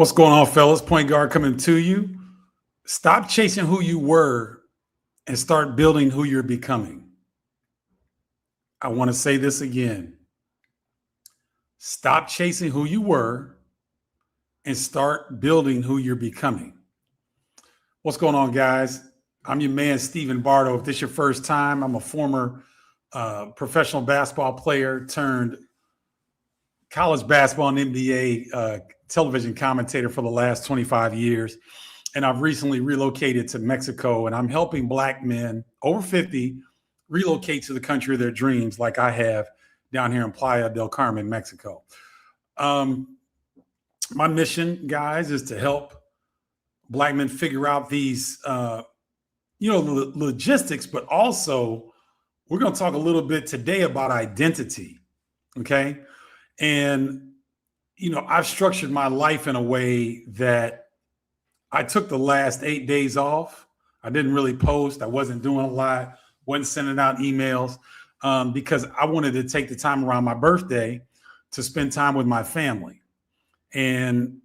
What's going on, fellas? Point guard coming to you. Stop chasing who you were and start building who you're becoming. I want to say this again. Stop chasing who you were and start building who you're becoming. What's going on, guys? I'm your man, Stephen Bardo. If this is your first time, I'm a former professional basketball player turned college basketball and NBA television commentator for the last 25 years. And I've recently relocated to Mexico, and I'm helping Black men over 50 relocate to the country of their dreams, like I have down here in Playa del Carmen, Mexico. My mission, guys, is to help Black men figure out these, the logistics, but also we're going to talk a little bit today about identity. Okay. And, I've structured my life in a way that I took the last 8 days off. I didn't really post. I wasn't doing a lot, wasn't sending out emails because I wanted to take the time around my birthday to spend time with my family. And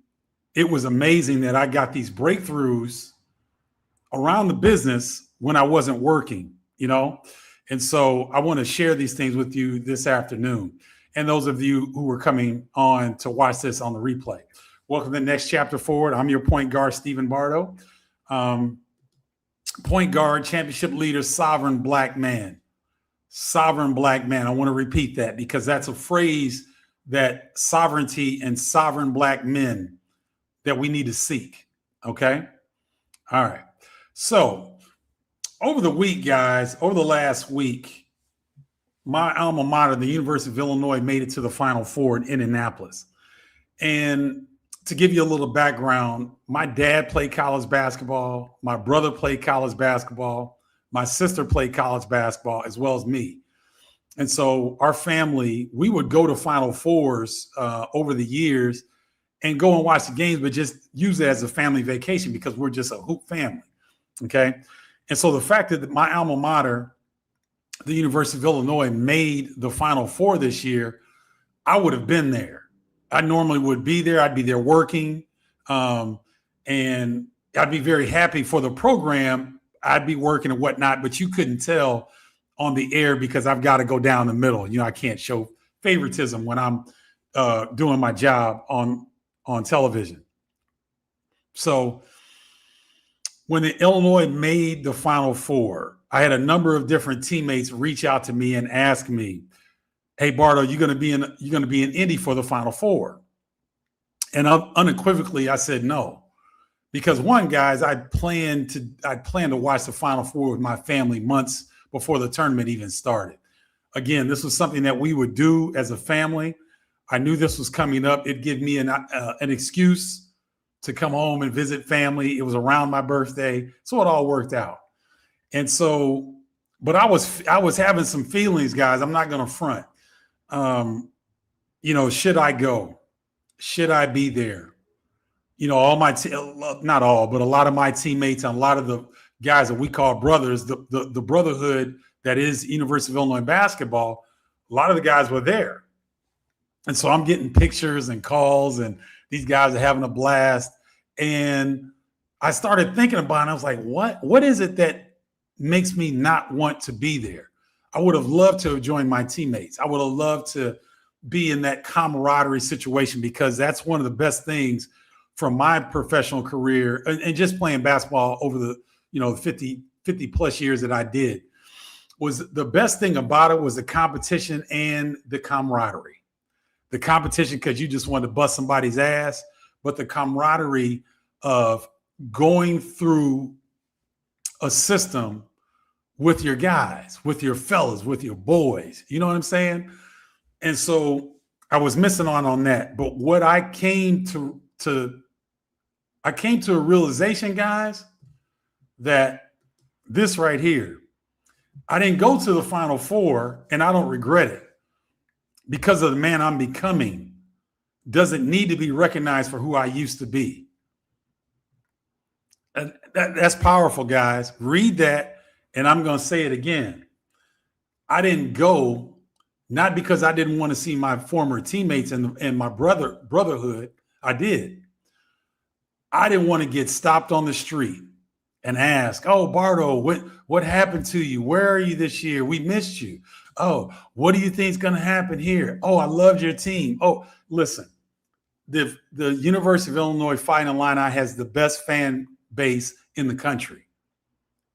it was amazing that I got these breakthroughs around the business when I wasn't working, And so I want to share these things with you this afternoon. And those of you who are coming on to watch this on the replay. Welcome to the next chapter forward. I'm your point guard, Stephen Bardo. Point guard, championship leader, sovereign Black man. Sovereign Black man. I want to repeat that because that's a phrase that sovereignty and sovereign Black men that we need to seek. Okay. All right. So over the week, guys, over the last week, my alma mater, the University of Illinois, made it to the Final Four in Indianapolis. And to give you a little background, my dad played college basketball. My brother played college basketball. My sister played college basketball as well as me. And so our family, we would go to Final Fours over the years and go and watch the games, but just use it as a family vacation because we're just a hoop family. Okay. And so the fact that my alma mater, the University of Illinois, made the Final Four this year, I would have been there. I normally would be there. I'd be there working. And I'd be very happy for the program. I'd be working and whatnot, but you couldn't tell on the air because I've got to go down the middle. I can't show favoritism when I'm doing my job on television. So when the Illinois made the Final Four, I had a number of different teammates reach out to me and ask me, "Hey, Bardo, you're going to be in Indy for the Final Four?" And unequivocally, I said no, because one, guys, I planned to watch the Final Four with my family months before the tournament even started. Again, this was something that we would do as a family. I knew this was coming up. It'd give me an excuse to come home and visit family. It was around my birthday, so it all worked out. And so, but I was having some feelings, guys. I'm not going to front. Should I go? Should I be there? All my not all, but a lot of my teammates and a lot of the guys that we call brothers, the brotherhood that is University of Illinois basketball, a lot of the guys were there. And so I'm getting pictures and calls, and these guys are having a blast. And I started thinking about it. I was like, what is it that makes me not want to be there? I would have loved to have joined my teammates. I would have loved to be in that camaraderie situation because that's one of the best things from my professional career and just playing basketball over the 50 plus years that I did. Was the best thing about it was the competition and the camaraderie. The competition because you just wanted to bust somebody's ass, but the camaraderie of going through a system with your guys, with your fellas, with your boys. You know what I'm saying? And so I was missing on that. But what I came to a realization, guys, that this right here, I didn't go to the Final Four, and I don't regret it because of the man I'm becoming. Doesn't need to be recognized for who I used to be. And that's powerful, guys. Read that, and I'm going to say it again. I didn't go, not because I didn't want to see my former teammates and my brotherhood. I did. I didn't want to get stopped on the street and ask, "Oh, Bardo, what happened to you? Where are you this year? We missed you. Oh, what do you think is going to happen here? Oh, I loved your team. Oh, listen, the University of Illinois Fighting Illini has the best fan base in the country,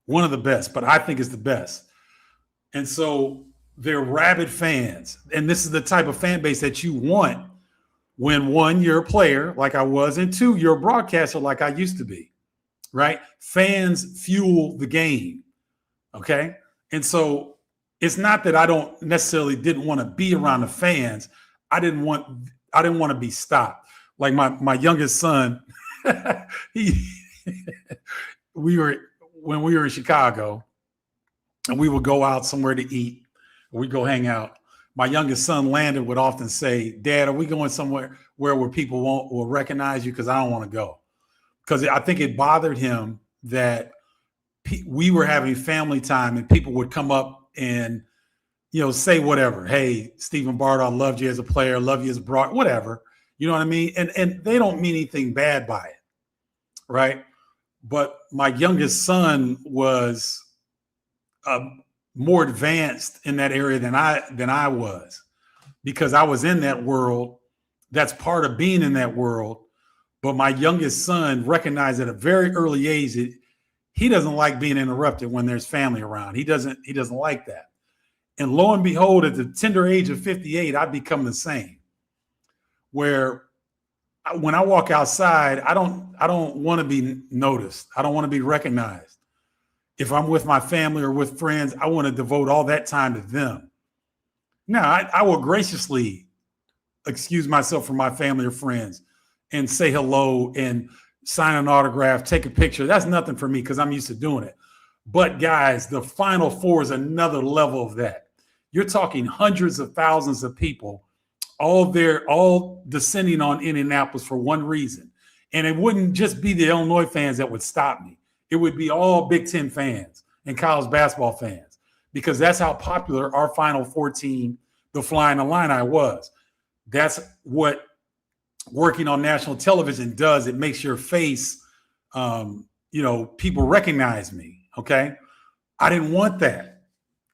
one of the best, but I think it's the best. And so they're rabid fans, and this is the type of fan base that you want when, one, you're a player like I was, and two, you're a broadcaster like I used to be, right? Fans fuel the game, okay? And so it's not that I don't necessarily didn't want to be around the fans. I didn't want to be stopped. Like my youngest son, when we were in Chicago, and we would go out somewhere to eat, we'd go hang out. My youngest son, Landon, would often say, "Dad, are we going somewhere where people will recognize you? Because I don't want to go." Because I think it bothered him that we were having family time and people would come up and, say whatever. "Hey, Stephen Bardo, I loved you as a player, love you as a broad," whatever. You know what I mean? And they don't mean anything bad by it, right? But my youngest son was more advanced in that area than I was, because I was in that world. That's part of being in that world. But my youngest son recognized at a very early age that he doesn't like being interrupted when there's family around. He doesn't like that. And lo and behold, at the tender age of 58, I've become the same. Where when I walk outside, I don't want to be noticed. I don't want to be recognized. If I'm with my family or with friends, I want to devote all that time to them. Now, I will graciously excuse myself from my family or friends and say hello and sign an autograph, take a picture. That's nothing for me because I'm used to doing it. But guys, the Final Four is another level of that. You're talking hundreds of thousands of people, all descending on Indianapolis for one reason. And it wouldn't just be the Illinois fans that would stop me. It would be all Big Ten fans and college basketball fans, because that's how popular our Final Four team, the Flying Illini, was. That's what working on national television does. It makes your face, people recognize me, okay? I didn't want that.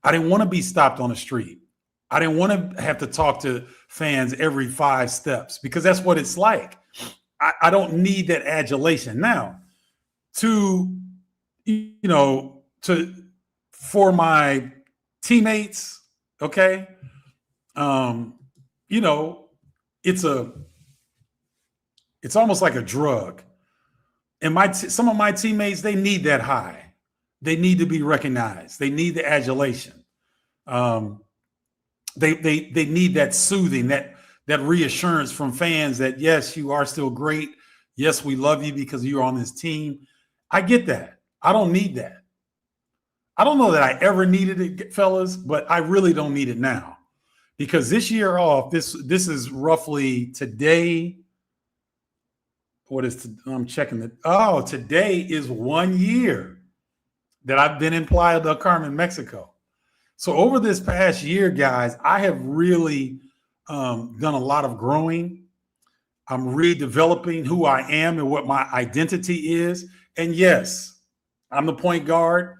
I didn't want to be stopped on the street. I didn't want to have to talk to fans every 5 steps, because that's what it's like. I don't need that adulation. Now, for my teammates, okay, it's almost like a drug. And some of my teammates, they need that high. They need to be recognized. They need the adulation. They need that soothing, that reassurance from fans that, yes, you are still great. Yes, we love you because you're on this team. I get that. I don't need that. I don't know that I ever needed it, fellas, but I really don't need it now, because this year off, this is roughly today. I'm checking it. Oh, today is 1 year that I've been in Playa del Carmen, Mexico. So over this past year, guys, I have really done a lot of growing. I'm redeveloping who I am and what my identity is. And yes, I'm the point guard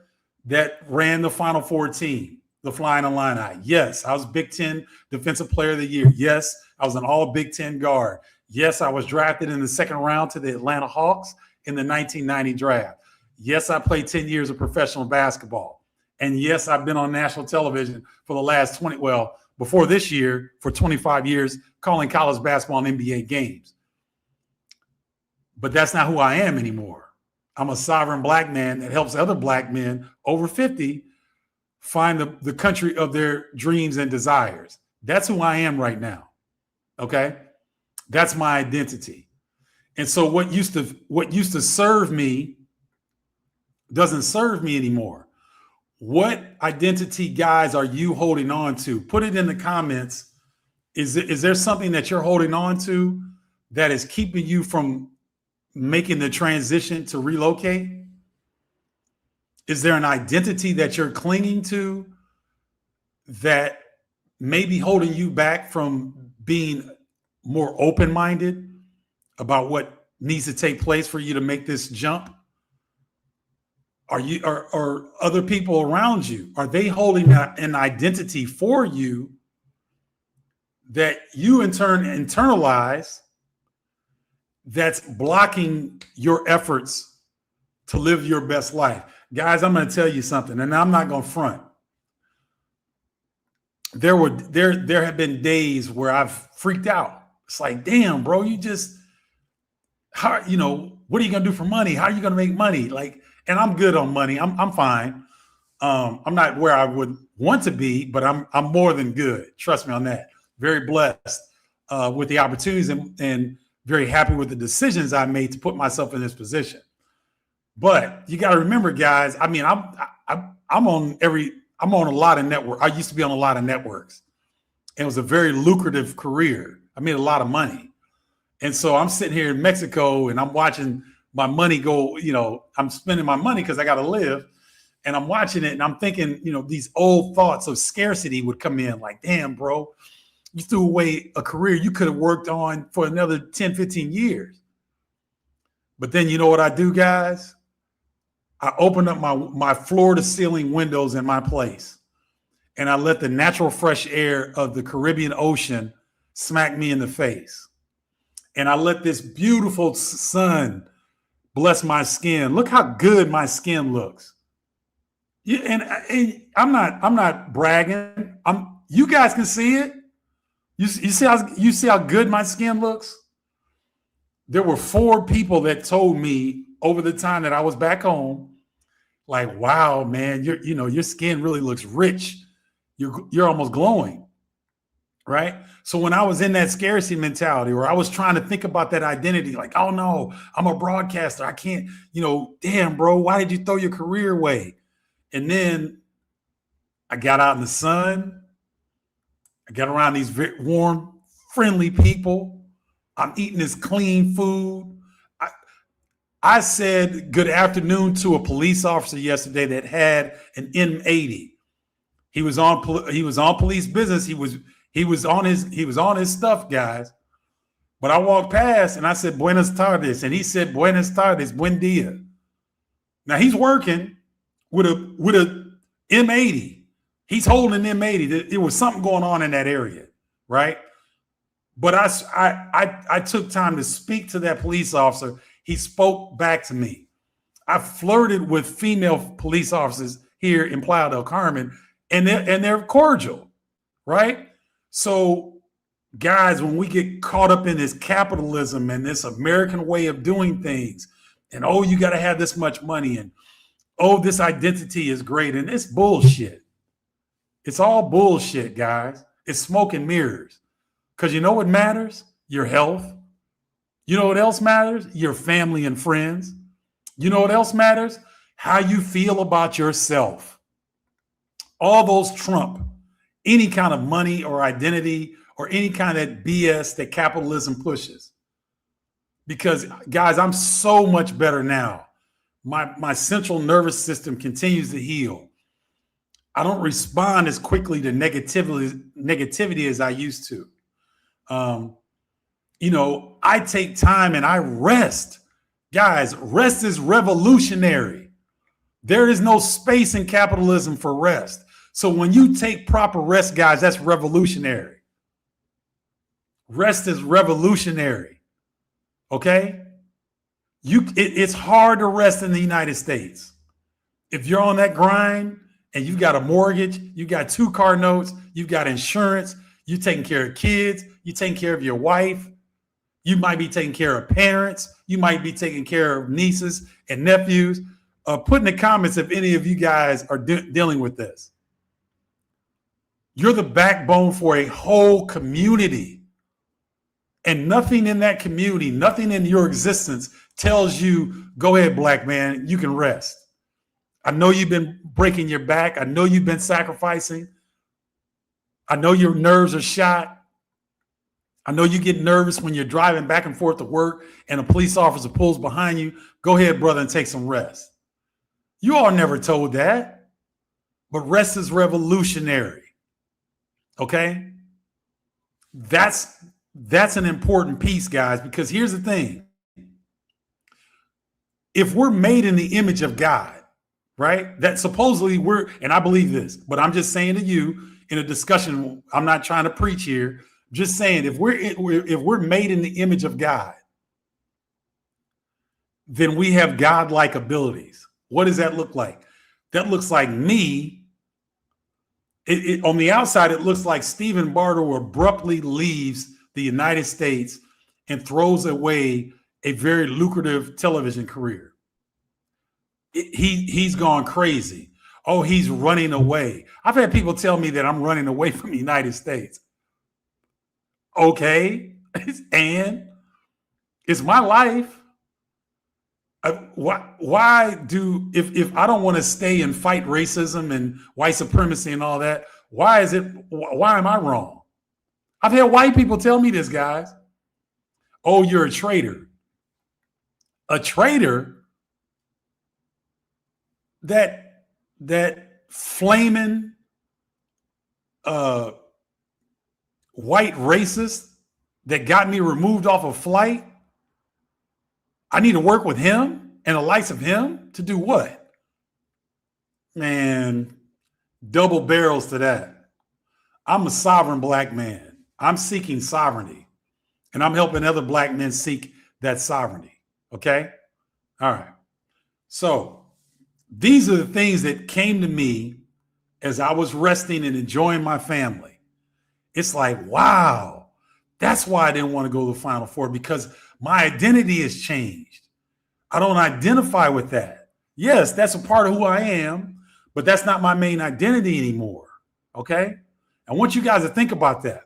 that ran the Final Four team, the Flying Illini. Yes, I was Big Ten Defensive Player of the Year. Yes, I was an all Big Ten guard. Yes, I was drafted in the second round to the Atlanta Hawks in the 1990 draft. Yes, I played 10 years of professional basketball. And yes, I've been on national television for the last before this year, for 25 years, calling college basketball and NBA games. But that's not who I am anymore. I'm a sovereign black man that helps other black men over 50 find the country of their dreams and desires. That's who I am right now. Okay? That's my identity. And so what used to serve me doesn't serve me anymore. What identity, guys, are you holding on to? Put it in the comments. Is there something that you're holding on to that is keeping you from making the transition to relocate? Is there an identity that you're clinging to that may be holding you back from being more open-minded about what needs to take place for you to make this jump? Are other people around you, are they holding an identity for you that you in turn internalize, that's blocking your efforts to live your best life? Guys, I'm going to tell you something, and I'm not going to front. There have been days where I've freaked out. It's like, damn, bro, what are you going to do for money? How are you going to make money? Like, and I'm good on money. I'm fine. I'm not where I would want to be, but I'm more than good. Trust me on that. Very blessed with the opportunities and very happy with the decisions I made to put myself in this position. But you got to remember, guys, I mean, I'm on a lot of network. I used to be on a lot of networks. And it was a very lucrative career. I made a lot of money. And so I'm sitting here in Mexico and I'm watching my money go, I'm spending my money because I got to live. And I'm watching it and I'm thinking, these old thoughts of scarcity would come in like, damn, bro, you threw away a career you could have worked on for another 10, 15 years. But then you know what I do, guys? I open up my floor to ceiling windows in my place and I let the natural fresh air of the Caribbean Ocean smack me in the face. And I let this beautiful sun bless my skin. Look how good my skin looks. Yeah, and I'm not bragging. You guys can see it. You see how good my skin looks? There were 4 people that told me over the time that I was back home, like, wow, man, your skin really looks rich. You're almost glowing, right? So when I was in that scarcity mentality, or I was trying to think about that identity, like, oh no, I'm a broadcaster. I can't, damn, bro, why did you throw your career away? And then I got out in the sun. I got around these very warm, friendly people. I'm eating this clean food. I said good afternoon to a police officer yesterday that had an M80. He was on police business. He was on his stuff, guys. But I walked past and I said buenas tardes, and he said buenas tardes, buen dia. Now he's working with a M80. He's holding an M80. There was something going on in that area, right? But I took time to speak to that police officer. He spoke back to me. I flirted with female police officers here in Playa del Carmen, and they're cordial, right? So, guys, when we get caught up in this capitalism and this American way of doing things, and oh, you got to have this much money, and oh, this identity is great, and it's bullshit. It's all bullshit, guys. It's smoke and mirrors. Because you know what matters? Your health. You know what else matters? Your family and friends. You know what else matters? How you feel about yourself. All those trump any kind of money or identity or any kind of BS that capitalism pushes. Because, guys, I'm so much better now. My central nervous system continues to heal. I don't respond as quickly to negativity as I used to. I take time and I rest. Guys, rest is revolutionary. There is no space in capitalism for rest. So when you take proper rest, guys, that's revolutionary. Rest is revolutionary. Okay? It's hard to rest in the United States. If you're on that grind and you've got a mortgage, you got 2 car notes, you've got insurance, you're taking care of kids, you're taking care of your wife, you might be taking care of parents, you might be taking care of nieces and nephews. Put in the comments if any of you guys are dealing with this. You're the backbone for a whole community. And nothing in that community, nothing in your existence tells you, go ahead, black man, you can rest. I know you've been breaking your back. I know you've been sacrificing. I know your nerves are shot. I know you get nervous when you're driving back and forth to work and a police officer pulls behind you. Go ahead, brother, and take some rest. You all never told that, but rest is revolutionary. Okay? That's an important piece, guys, because here's the thing. if we're made in the image of God, right? That supposedly and I believe this, but I'm just saying to you in a discussion, I'm not trying to preach here, just saying if we're made in the image of God, then we have God-like abilities. What does that look like? That looks like me. On the outside, it looks like Stephen Bardo abruptly leaves the United States and throws away a very lucrative television career. He's gone crazy. Oh, he's running away. I've had people tell me that I'm running away from the United States. Okay, and it's my life. Why do if I don't want to stay and fight racism and white supremacy and all that? Why am I wrong? I've had white people tell me this, guys. Oh, you're a traitor. A traitor? That flaming white racist that got me removed off a flight? I need to work with him and the likes of him to do what? Man, double barrels to that. I'm a sovereign black man. I'm seeking sovereignty, and I'm helping other black men seek that sovereignty. Okay? All right. So these are the things that came to me as I was resting and enjoying my family. It's like, wow, that's why I didn't want to go to the Final Four, because my identity has changed. I don't identify with that. Yes, that's a part of who I am, but that's not my main identity anymore. Okay? I want you guys to think about that.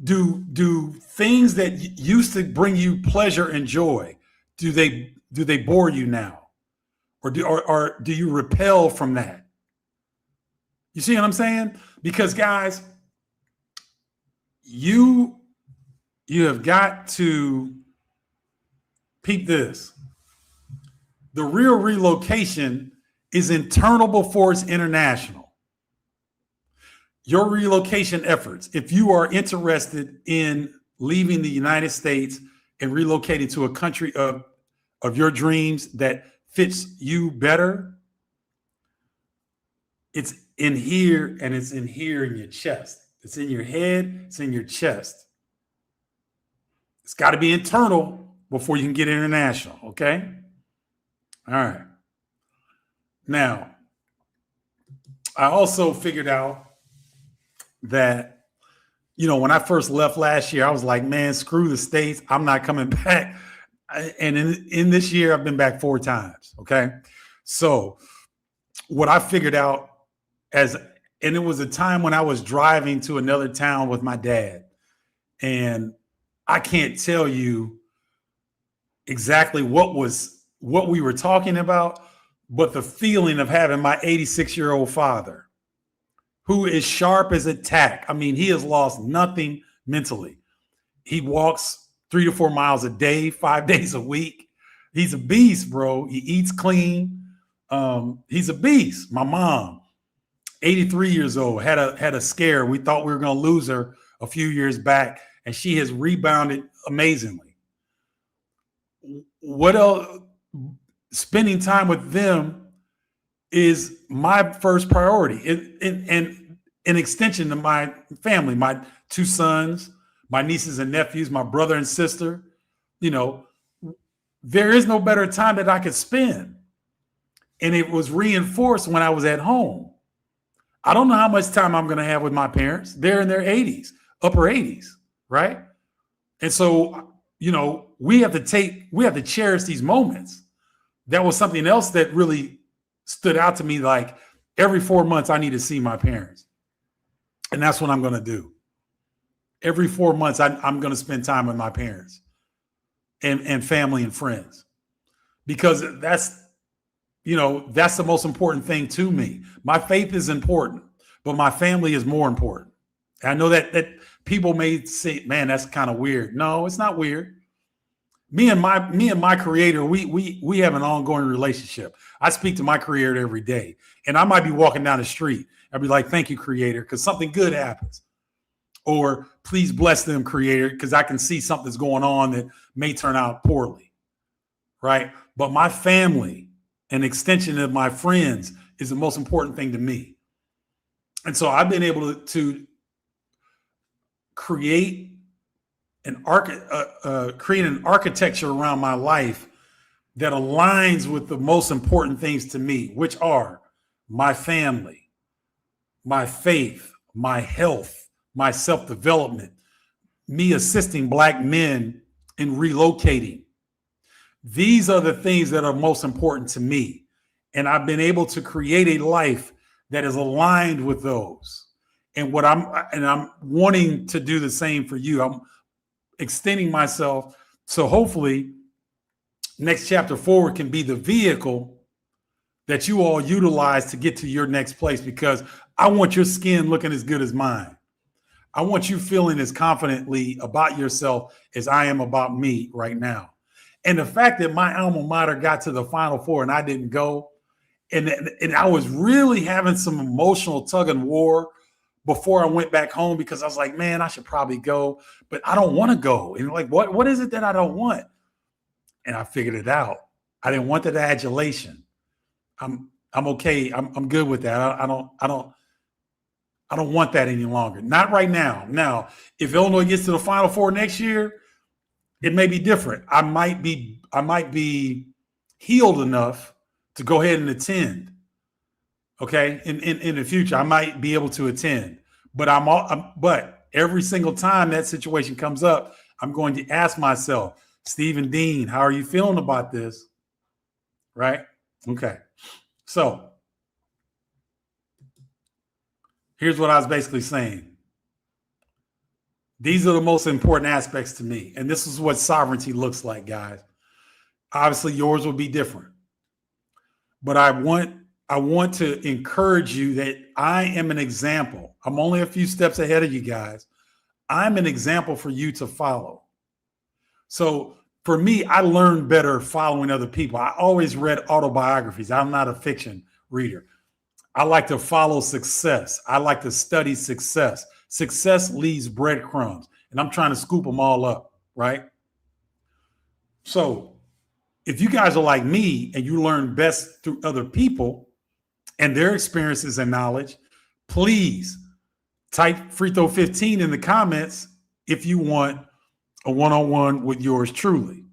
Do things that used to bring you pleasure and joy, do they bore you now? Or do you repel from that? You see what I'm saying? Because guys, you have got to peep this. The real relocation is internal before it's international. Your relocation efforts, if you are interested in leaving the United States and relocating to a country of your dreams that fits you better, it's in here, and it's in here in your chest. It's in your head, it's in your chest. It's got to be internal before you can get international, okay? All right. Now, I also figured out that, when I first left last year, I was like, man, screw the States. I'm not coming back. And in this year, I've been back 4 times, okay? So what I figured out and it was a time when I was driving to another town with my dad, and I can't tell you exactly what we were talking about, but the feeling of having my 86-year-old father, who is sharp as a tack. I mean, he has lost nothing mentally. He walks 3 to 4 miles a day, 5 days a week. He's a beast, bro. He eats clean. He's a beast. My mom, 83 years old, had a scare. We thought we were going to lose her a few years back, and she has rebounded amazingly. What else? Spending time with them is my first priority, and an extension to my family, my 2 sons, my nieces and nephews, my brother and sister. There is no better time that I could spend. And it was reinforced when I was at home. I don't know how much time I'm going to have with my parents. They're in their 80s, upper 80s, right? And so, we have to cherish these moments. That was something else that really stood out to me. Like, every 4 months, I need to see my parents. And that's what I'm going to do. Every 4 months, I'm going to spend time with my parents and family and friends, because that's the most important thing to me. My faith is important, but my family is more important. And I know that people may say, man, that's kind of weird. No, it's not weird. Me and my creator, we have an ongoing relationship. I speak to my creator every day, and I might be walking down the street. I'd be like, thank you, creator, because something good happens. Or please bless them, creator, because I can see something's going on that may turn out poorly. right? But my family, an extension of my friends, is the most important thing to me. And so I've been able to create create an architecture around my life that aligns with the most important things to me, which are my family, my faith, my health, my self-development, me assisting Black men in relocating. These are the things that are most important to me. And I've been able to create a life that is aligned with those. And I'm wanting to do the same for you. I'm extending myself. So hopefully Next Chapter Forward can be the vehicle that you all utilize to get to your next place, because I want your skin looking as good as mine. I want you feeling as confidently about yourself as I am about me right now. And the fact that my alma mater got to the Final Four and I didn't go, and I was really having some emotional tug and war before I went back home, because I was like, man, I should probably go, but I don't want to go. And like, what is it that I don't want? And I figured it out. I didn't want that adulation. I'm okay. I'm good with that. I don't want that any longer. Not right now. Now, if Illinois gets to the Final Four next year, it may be different. I might be healed enough to go ahead and attend. Okay, in the future, I might be able to attend. But but every single time that situation comes up, I'm going to ask myself, Stephen Dean, how are you feeling about this? Right? Okay. So here's what I was basically saying. These are the most important aspects to me. And this is what sovereignty looks like, guys. Obviously, yours will be different. But I want to encourage you that I am an example. I'm only a few steps ahead of you guys. I'm an example for you to follow. So for me, I learn better following other people. I always read autobiographies. I'm not a fiction reader. I like to follow success. I like to study success. Success leaves breadcrumbs, and I'm trying to scoop them all up, right? So if you guys are like me and you learn best through other people and their experiences and knowledge, please type Free Throw 15 in the comments if you want a one-on-one with yours truly,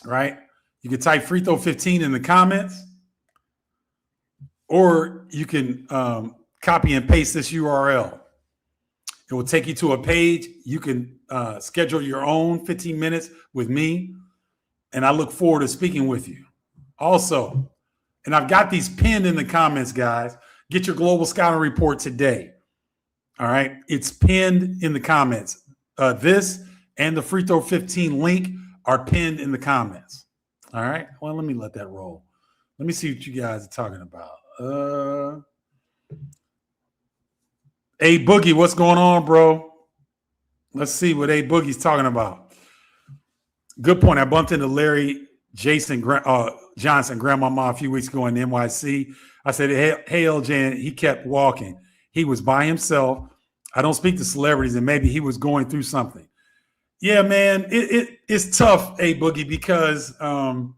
right? You can type Free Throw 15 in the comments, or you can copy and paste this URL. It will take you to a page. You can schedule your own 15 minutes with me, and I look forward to speaking with you. Also, and I've got these pinned in the comments, guys. Get your Global Scouting Report today. All right. It's pinned in the comments. This and the Free Throw 15 link are pinned in the comments. All right. Well, let me let that roll. Let me see what you guys are talking about. A Boogie, what's going on, bro? Let's see what A Boogie's talking about. Good point. I bumped into Larry Johnson, grandmama, a few weeks ago in NYC. I said, hey, LJ, and he kept walking. He was by himself. I don't speak to celebrities, and maybe he was going through something. Yeah, man, it's tough, A Boogie, because a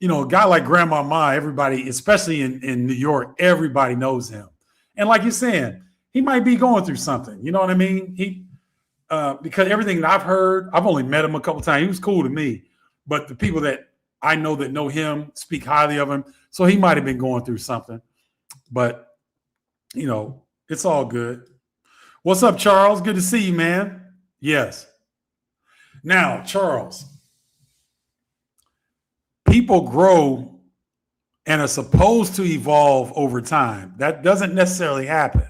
guy like Grandmama, everybody, especially in New York, everybody knows him. And like you're saying, he might be going through something. You know what I mean? Because everything that I've heard, I've only met him a couple times. He was cool to me, but the people that I know that know him speak highly of him. So he might have been going through something, but it's all good. What's up, Charles? Good to see you, man. Yes. Now, Charles, people grow and are supposed to evolve over time. That doesn't necessarily happen.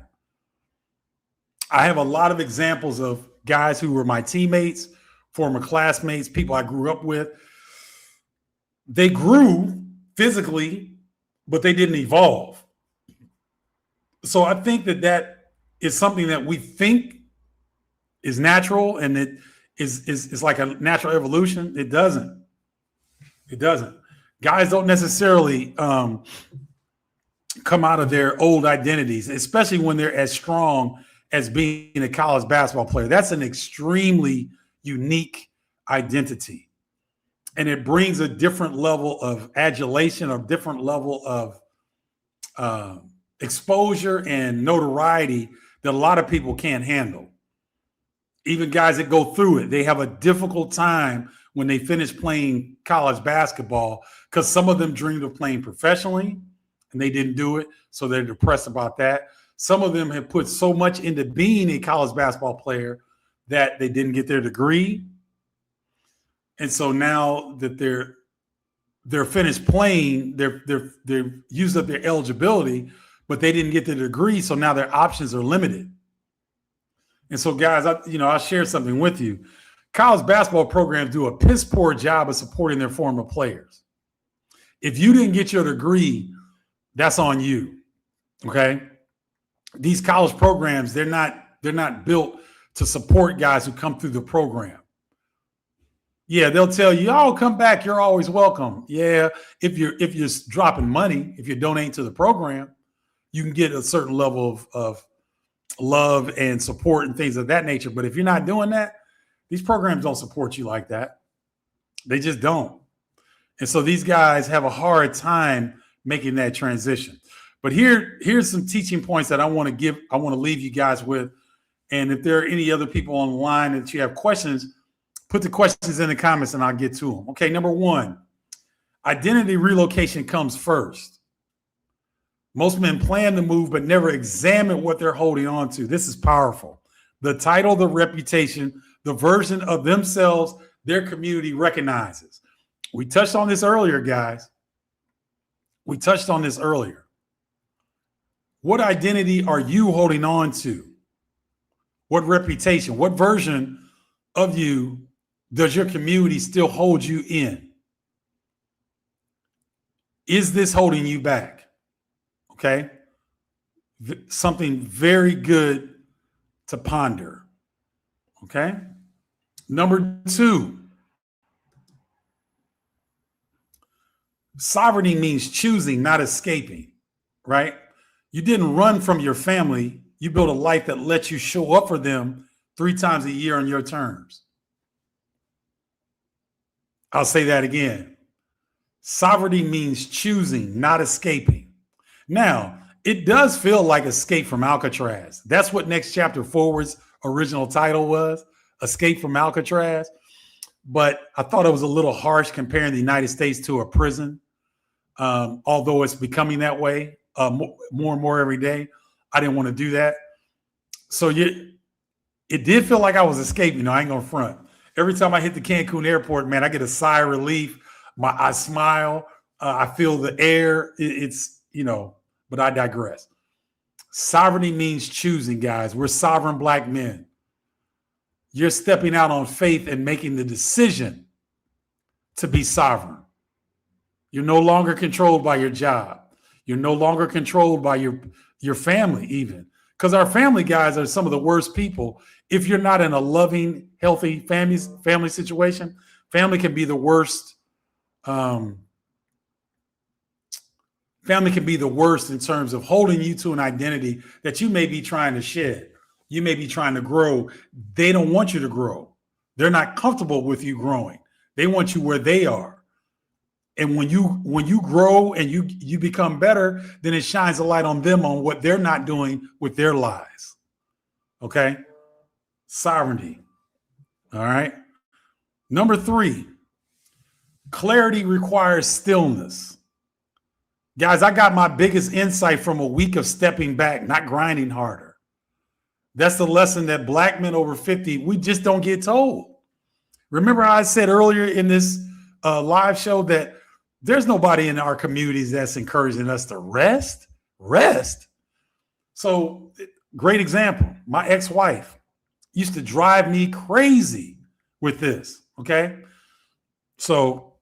I have a lot of examples of guys who were my teammates, former classmates, people I grew up with. They grew physically, but they didn't evolve. So I think that is something that we think is natural, and it is like a natural evolution. It doesn't. Guys don't necessarily come out of their old identities, especially when they're as strong as being a college basketball player. That's an extremely unique identity. and it brings a different level of adulation, a different level of exposure and notoriety that a lot of people can't handle. Even guys that go through it, they have a difficult time when they finish playing college basketball because some of them dreamed of playing professionally and they didn't do it. So they're depressed about that. Some of them have put so much into being a college basketball player that they didn't get their degree. And so now that they're finished playing, they've used up their eligibility, but they didn't get the degree. So now their options are limited. And so, guys, I'll share something with you. College basketball programs do a piss poor job of supporting their former players. If you didn't get your degree, that's on you. Okay. These college programs, they're not built to support guys who come through the program. Yeah, they'll tell you, "Oh, come back. You're always welcome." Yeah, if you're dropping money, if you're donating to the program, you can get a certain level of love and support and things of that nature. But if you're not doing that, these programs don't support you like that. They just don't. And so these guys have a hard time making that transition. But here's some teaching points that I want to leave you guys with. And if there are any other people on the line that you have questions, put the questions in the comments and I'll get to them. Okay, number one, identity relocation comes first. Most men plan the move, but never examine what they're holding on to. This is powerful. The title, the reputation, the version of themselves their community recognizes. We touched on this earlier, guys. We touched on this earlier. What identity are you holding on to? What reputation, what version of you does your community still hold you in? Is this holding you back? Okay. Something very good to ponder. Okay. Number two, sovereignty means choosing, not escaping, right? You didn't run from your family. You built a life that lets you show up for them 3 times a year on your terms. I'll say that again. Sovereignty means choosing, not escaping. Now, it does feel like Escape from Alcatraz. That's what Next Chapter Forward's original title was, Escape from Alcatraz. But I thought it was a little harsh comparing the United States to a prison, although it's becoming that way more and more every day. I didn't want to do that. So it did feel like I was escaping. I ain't going to front. Every time I hit the Cancun airport, man, I get a sigh of relief. I smile. I feel the air. But I digress. Sovereignty means choosing, guys. We're sovereign Black men. You're stepping out on faith and making the decision to be sovereign. You're no longer controlled by your job. You're no longer controlled by your family even. Because our family guys are some of the worst people. If you're not in a loving, healthy family situation, family can be the worst. Family can be the worst in terms of holding you to an identity that you may be trying to shed. You may be trying to grow. They don't want you to grow. They're not comfortable with you growing. They want you where they are. And when you grow and you become better, then it shines a light on them on what they're not doing with their lives. Okay? Sovereignty. All right. Number 3, clarity requires stillness. Guys, I got my biggest insight from a week of stepping back, not grinding harder. That's the lesson that Black men over 50, we just don't get told. Remember I said earlier in this live show that there's nobody in our communities that's encouraging us to rest. So great example. My ex-wife used to drive me crazy with this. Okay. So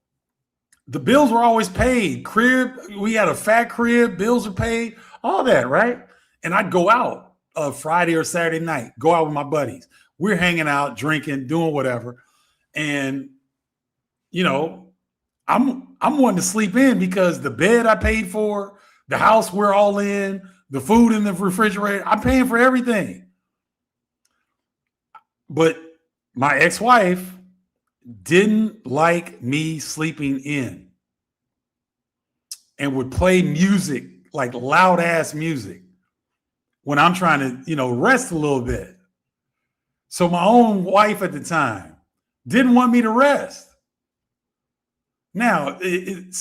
the bills were always paid. Crib, we had a fat crib, bills were paid, all that, right? And I'd go out Friday or Saturday night, go out with my buddies. We're hanging out, drinking, doing whatever. And, I'm wanting to sleep in because the bed I paid for, the house we're all in, the food in the refrigerator, I'm paying for everything. But my ex-wife, didn't like me sleeping in and would play music, like loud ass music, when I'm trying to, rest a little bit. So my own wife at the time didn't want me to rest. Now, that's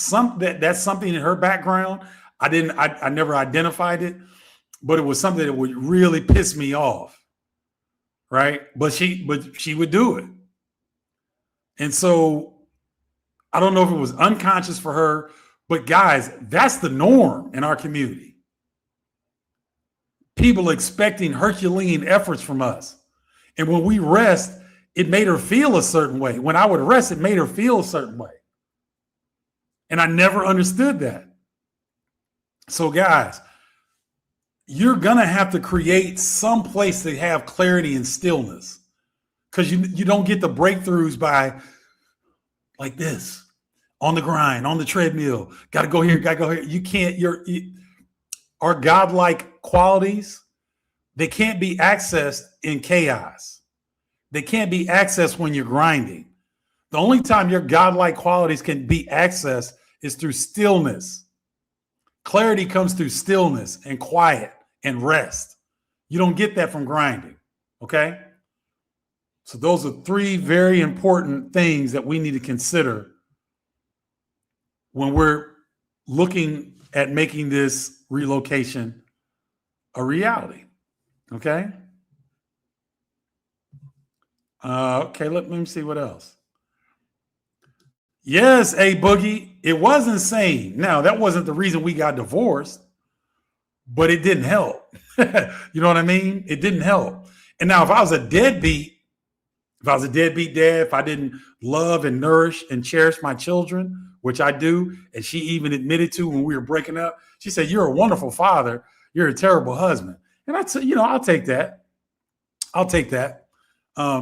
something in her background. I never identified it, but it was something that would really piss me off. Right. But she would do it. And so I don't know if it was unconscious for her, but guys, that's the norm in our community. People expecting Herculean efforts from us. And when we rest, it made her feel a certain way. When I would rest, it made her feel a certain way. And I never understood that. So guys, you're going to have to create some place to have clarity and stillness, because you don't get the breakthroughs by like this, on the grind, on the treadmill. Got to go here, got to go here. You can't, our godlike qualities, they can't be accessed in chaos. They can't be accessed when you're grinding. The only time your godlike qualities can be accessed is through stillness. Clarity comes through stillness and quiet and rest. You don't get that from grinding, okay? So those are three very important things that we need to consider when we're looking at making this relocation a reality, okay? Okay, let me see what else. Yes, A Boogie, it was insane. Now, that wasn't the reason we got divorced, but it didn't help. You know what I mean? It didn't help. And now if I was a deadbeat dad, if I didn't love and nourish and cherish my children, which I do, and she even admitted to when we were breaking up, she said, "You're a wonderful father. You're a terrible husband." And I said, I'll take that. I'll take that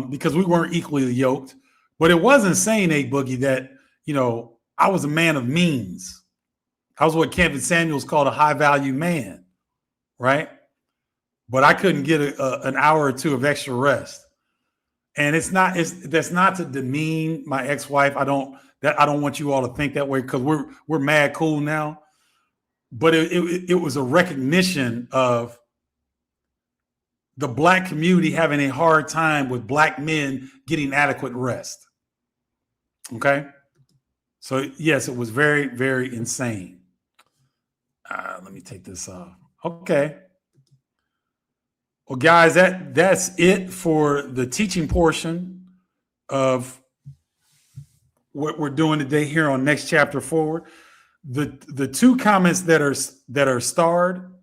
because we weren't equally yoked. But it was insane, A Boogie, that, I was a man of means. I was what Kevin Samuels called a high value man, right? But I couldn't get an hour or two of extra rest. And that's not to demean my ex-wife. I don't want you all to think that way, because we're mad cool now. But it was a recognition of the Black community having a hard time with Black men getting adequate rest. Okay. So yes, it was very, very insane. Let me take this off. Okay. Well, guys, that's it for the teaching portion of what we're doing today here on Next Chapter Forward. The two comments that are starred,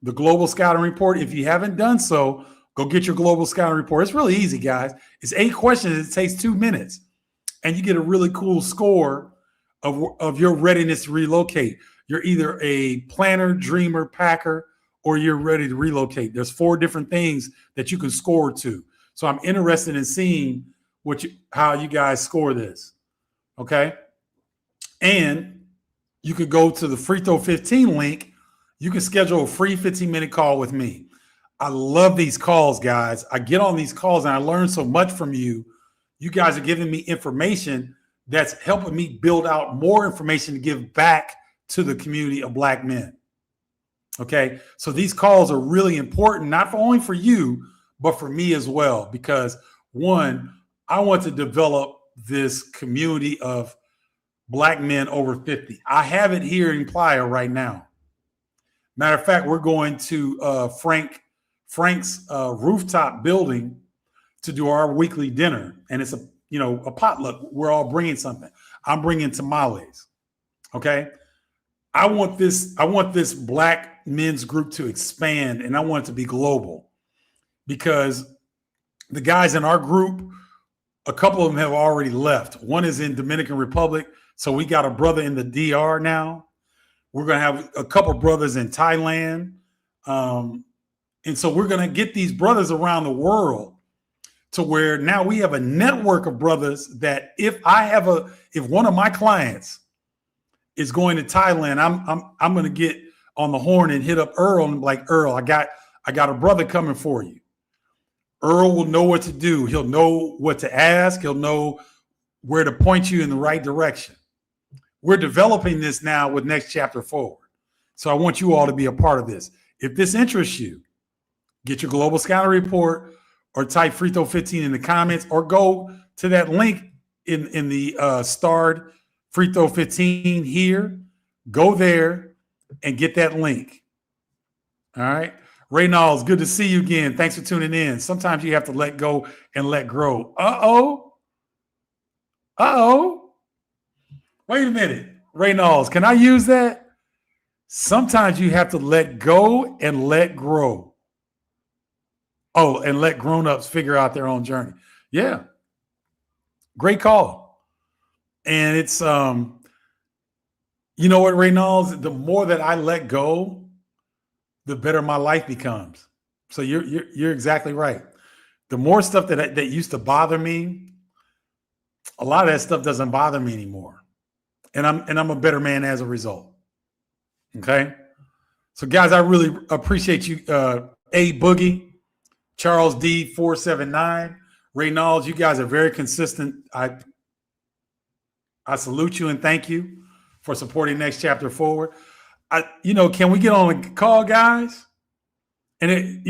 the Global Scouting Report. If you haven't done so, go get your Global Scouting Report. It's really easy, guys. It's 8 questions. It takes 2 minutes, and you get a really cool score of your readiness to relocate. You're either a planner, dreamer, packer, or you're ready to relocate. There's 4 different things that you can score to. So I'm interested in seeing how you guys score this. Okay. And you could go to the Free Throw 15 link. You can schedule a free 15-minute call with me. I love these calls, guys. I get on these calls and I learn so much from you. You guys are giving me information that's helping me build out more information to give back to the community of Black men. Okay. So these calls are really important, not only for you, but for me as well, because one, I want to develop this community of Black men over 50. I have it here in Playa right now. Matter of fact, we're going to Frank's rooftop building to do our weekly dinner. And it's a potluck. We're all bringing something. I'm bringing tamales. Okay. I want this Black men's group to expand, and I want it to be global, because the guys in our group, a couple of them have already left. One is in Dominican Republic. So we got a brother in the DR now. We're going to have a couple brothers in Thailand. And so we're going to get these brothers around the world to where now we have a network of brothers that if one of my clients is going to Thailand, I'm going to get on the horn and hit up Earl and be like, "Earl, I got a brother coming for you." Earl will know what to do. He'll know what to ask. He'll know where to point you in the right direction. We're developing this now with Next Chapter Forward. So I want you all to be a part of this. If this interests you, get your Global Scouting Report or type Free Throw 15 in the comments or go to that link in the starred Free Throw 15 here. Go there and get that link. All right. Ray Knowles, good to see you again. Thanks for tuning in. Sometimes you have to let go and let grow. Uh-oh. Wait a minute. Ray Knowles, can I use that? Sometimes you have to let go and let grow. Oh, and let grown-ups figure out their own journey. Yeah. Great call. And it's, you know what, Ray Knowles, the more that I let go, the better my life becomes. So you're exactly right. The more stuff that used to bother me, a lot of that stuff doesn't bother me anymore. And I'm a better man as a result. Okay. So guys, I really appreciate you. A Boogie, Charles D 479, Ray Knowles, you guys are very consistent. I salute you and thank you for supporting Next Chapter Forward. Can we get on a call, guys? And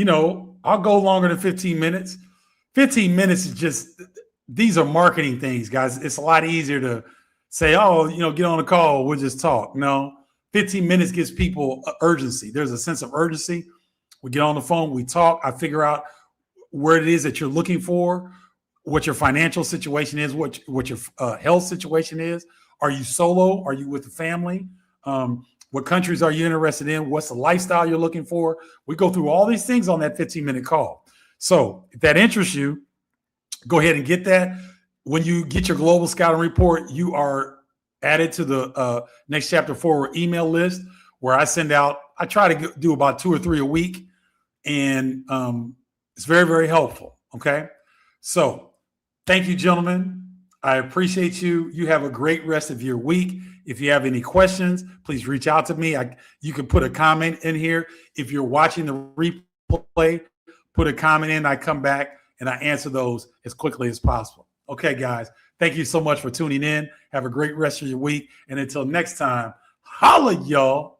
I'll go longer than 15 minutes. 15 minutes is just, these are marketing things, guys. It's a lot easier to say, get on a call, we'll just talk. No, 15 minutes gives people urgency. There's a sense of urgency. We get on the phone, we talk, I figure out where it is that you're looking for, what your financial situation is, what your health situation is. Are you solo? Are you with the family? What countries are you interested in? What's the lifestyle you're looking for? We go through all these things on that 15-minute call. So if that interests you, go ahead and get that. When you get your Global Scouting Report, you are added to the Next Chapter Forward email list where I send out, I try to do about 2 or 3 a week. And it's very, very helpful. Okay. So thank you, gentlemen. I appreciate you. You have a great rest of your week. If you have any questions, please reach out to me. You can put a comment in here. If you're watching the replay, put a comment in. I come back and I answer those as quickly as possible. Okay, guys. Thank you so much for tuning in. Have a great rest of your week. And until next time, holla, y'all.